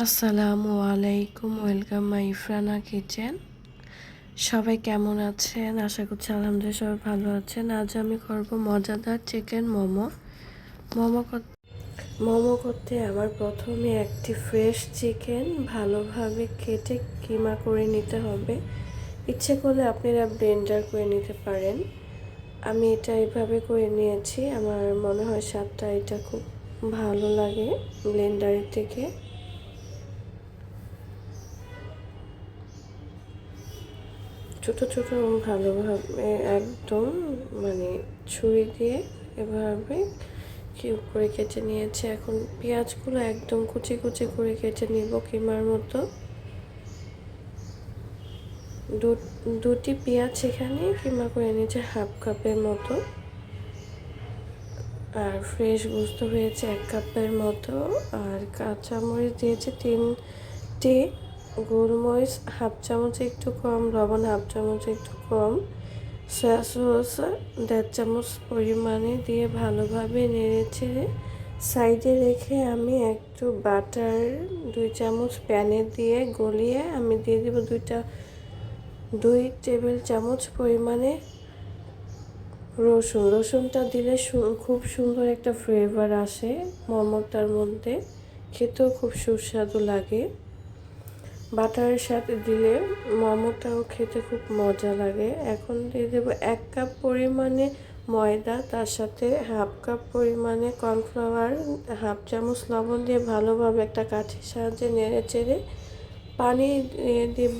আসসালামু আলাইকুম, welcome my ইফরানা kitchen. সবাই কেমন আছেন? আশা করছি আলহামদুলিল্লাহ সবাই ভালো আছেন। আজ আমি করব মজাদার চিকেন মোমো। মোমো কর- মোমো করতে আমার প্রথমে একটি ফ্রেশ চিকেন ভালোভাবে কেটে কিমা করে নিতে হবে। ইচ্ছে করলে আপনারা ব্লেন্ডার করে নিতে পারেন। আমি এটা এইভাবে করে নিয়েছি। আমার মনে হয় স্বাদটা এটা খুব ভালো লাগে ব্লেন্ডারের থেকে। ছোট ছোট ভালোভাবে একদম মানে ছুরি দিয়ে এভাবে কিউব করে কেটে নিয়েছে। এখন পেঁয়াজগুলো একদম কুচি কুচি করে কেটে নিব কিমার মতো। দুটি পেঁয়াজ এখানে কিমা করে নিয়েছে হাফ কাপের মতো, আর ফ্রেশ গোস্ত হয়েছে 1 কাপের মতো, আর কাঁচামরিচ দিয়েছে 3টি, গোলমরিচ হাফ চামচ একটু কম, লবণ হাফ চামচ একটু কম, সয়া সস 1.5 চামচ পরিমাণে দিয়ে ভালোভাবে নেড়েচেড়ে সাইডে রেখে আমি একটু বাটার 2 চামচ প্যানে দিয়ে গলিয়ে আমি দিয়ে দেবো 2 টেবিল চামচ পরিমাণে রসুনটা দিলে খুব সুন্দর একটা ফ্লেভার আসে মোমোটার মধ্যে, খেতেও খুব সুস্বাদু লাগে। বাটারের সাথে দিলে মোমোটাও খেতে খুব মজা লাগে। এখন দিয়ে দেবো 1 কাপ পরিমাণে ময়দা, তার সাথে হাফ কাপ পরিমাণে কর্নফ্লাওয়ার, হাফ চামচ লবণ দিয়ে ভালোভাবে একটা কাঠির সাহায্যে নেড়ে চেড়ে পানি দিয়ে দেব।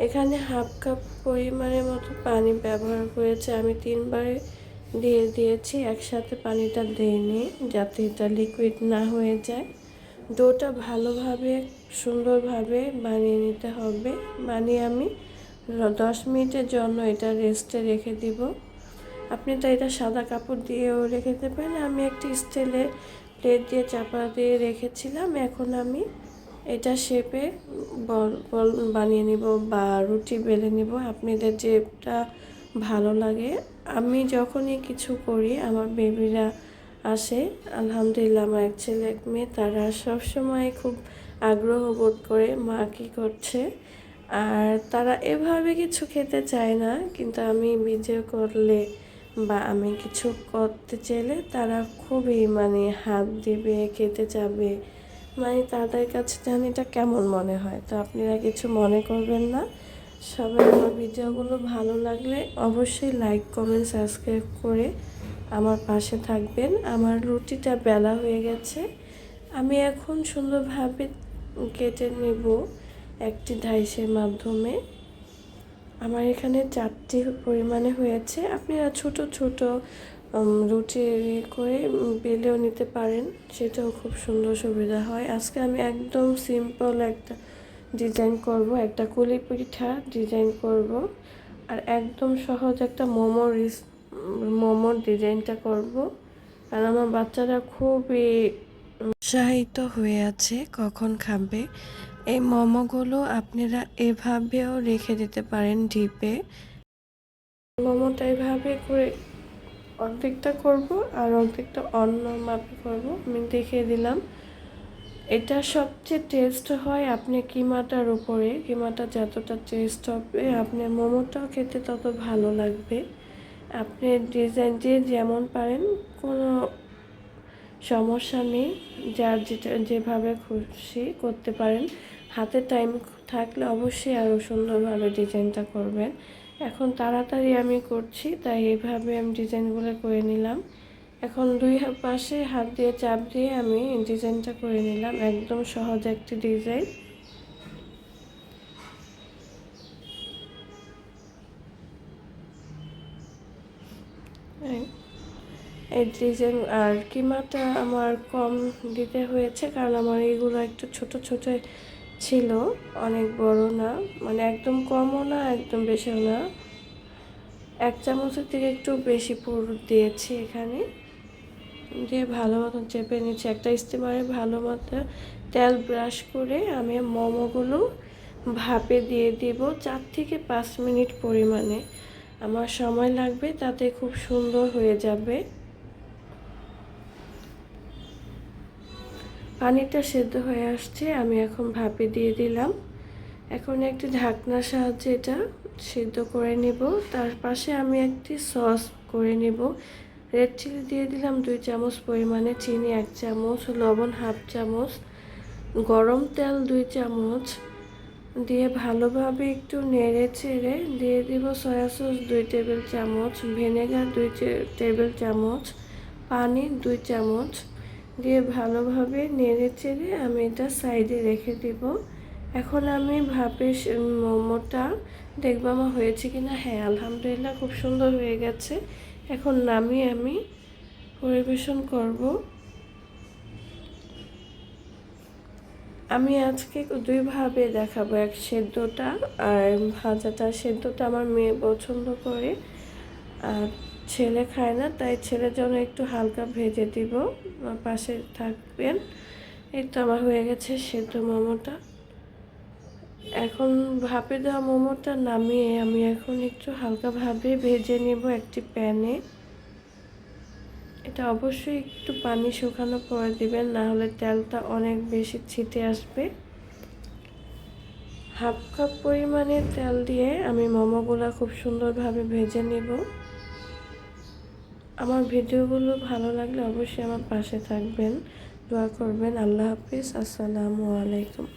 এখানে হাফ কাপ পরিমাণের মতো পানি ব্যবহার করেছে, আমি 3বার দিয়ে দিয়েছি, একসাথে পানিটা দিইনি যাতে এটা লিকুইড না হয়ে যায়। ডোটা ভালোভাবে সুন্দরভাবে বানিয়ে নিতে হবে। বানিয়ে আমি 10 মিনিটের জন্য এটা রেস্টে রেখে দিব। আপনি তো এটা সাদা কাপড় দিয়েও রেখে দেবেন। আমি একটি স্টিলের প্লেট দিয়ে চাপা দিয়ে রেখেছিলাম। এখন আমি এটা শেপে বল বল বানিয়ে নিব বা রুটি বেলে নিব, আপনাদের যেটা ভালো লাগে। আমি যখনই কিছু করি আমার বেবিরা আসে, আলহামদুলিল্লাহ আমার এক ছেলে এক মেয়ে, তারা সবসময় খুব আগ্রহ বোধ করে মা কী করছে, আর তারা এভাবে কিছু খেতে চায় না, কিন্তু আমি ভিডিও করলে বা আমি কিছু করতে চাইলে তারা খুবই হাত দিবে, খেতে চাবে, তাদের কাছে জানি এটা কেমন মনে হয়। তো আপনারা কিছু মনে করবেন না। সবাই আমার ভিডিওগুলো ভালো লাগলে অবশ্যই লাইক কমেন্ট সাবস্ক্রাইব করে আমার পাশে থাকবেন। আমার রুটিটা বেলা হয়ে গেছে, আমি এখন সুন্দরভাবে কেটে নেব একটি ডাইসের মাধ্যমে। আমার এখানে 4টি পরিমাণে হয়েছে। আপনারা ছোট ছোট রুটি করে বেলেও নিতে পারেন, সেটাও খুব সুন্দর সুবিধা হয়। আজকে আমি একদম সিম্পল একটা ডিজাইন করব, একটা কুলি পিঠা ডিজাইন করব, আর একদম সহজ একটা মোমোর ডিজাইনটা করব। আর আমার বাচ্চারা খুবই উৎসাহিত হয়ে আছে কখন খাবে। এই মোমোগুলো আপনারা এভাবেও রেখে দিতে পারেন ডিপে। মোমোটা এভাবে করে অর্ধেকটা করব আর অর্ধেকটা অন্য মাপে করব, আমি দেখিয়ে দিলাম। এটা সবচেয়ে টেস্ট হয় আপনি কিমাটার উপরে, কিমাটা যতটা টেস্ট হবে আপনার মোমোটাও খেতে তত ভালো লাগবে। আপনি ডিজাইন দিয়ে যেমন পারেন কোনো সমস্যা নেই, যার যেটা যেভাবে খুশি করতে পারেন। হাতে টাইম থাকলে অবশ্যই আরও সুন্দরভাবে ডিজাইনটা করবেন। এখন তাড়াতাড়ি আমি করছি তাই এইভাবে আমি ডিজাইনগুলো করে নিলাম। এখন দুই পাশে হাত দিয়ে চাপ দিয়ে আমি ডিজাইনটা করে নিলাম, একদম সহজ একটি ডিজাইন। এই ডিজাইন আর কিমাটা আমার কম দিতে হয়েছে, কারণ আমার এইগুলো একটু ছোট ছোট ছিল, অনেক বড় না, একদম কমও না একদম বেশিও না। 1 চামচের থেকে একটু বেশি পুর দিয়েছি এখানে, দিয়ে ভালো মতো চেপে নিচ্ছি। একটা স্টিমারে ভালো মতো তেল ব্রাশ করে আমি মোমোগুলো ভাপে দিয়ে দিব 4 থেকে 5 মিনিট পরিমাণে। আমার সময় লাগবে, তাতে খুব সুন্দর হয়ে যাবে। পানিটা সেদ্ধ হয়ে আসছে, আমি এখন ভাপে দিয়ে দিলাম। এখন একটি ঢাকনার সাহায্যে এটা সিদ্ধ করে নিব। তার পাশে আমি একটি সস করে নিব। রেড চিলি দিয়ে দিলাম 2 চামচ পরিমাণে, চিনি 1 চামচ, লবণ 1/2 চামচ, গরম তেল 2 চামচ দিয়ে ভালোভাবে একটু নেড়ে চেড়ে দিয়ে দিব সয়া সস 2 টেবিল চামচ, ভিনেগার 2 টেবিল চামচ, পানি 2 চামচ দিয়ে ভালোভাবে নেড়ে চেড়ে আমি এটা সাইডে রেখে দিব। এখন আমি ভাপে মোমোটা দেখবো আমার হয়েছে কিনা। হ্যাঁ, আলহামদুলিল্লাহ খুব সুন্দর হয়ে গেছে। এখন নামিয়ে আমি পরিবেশন করব। আমি আজকে দুইভাবে দেখাবো, এক সেদ্ধটা আর ভাজাটা। সেদ্ধটা আমার মেয়ে পছন্দ করে আর ছেলে খায় না, তাই ছেলের জন্য একটু হালকা ভেজে দিব। পাশে থাকবেন। এই তো আমার হয়ে গেছে সেদ্ধ মোমোটা। এখন ভাপে দেওয়া মোমোটা নামিয়ে আমি এখন একটু হালকাভাবে ভেজে নেব একটি প্যানে। এটা অবশ্যই একটু পানি শুকানো পরে দিবেন, না হলে তেলটা অনেক বেশি ছিটে আসবে। 1/2 কাপ পরিমাণে তেল দিয়ে আমি মোমোগুলো খুব সুন্দরভাবে ভেজে নিব। আমার ভিডিওগুলো ভালো লাগলে অবশ্যই আমার পাশে থাকবেন, দোয়া করবেন। আল্লাহ হাফিজ, আসসালামু আলাইকুম।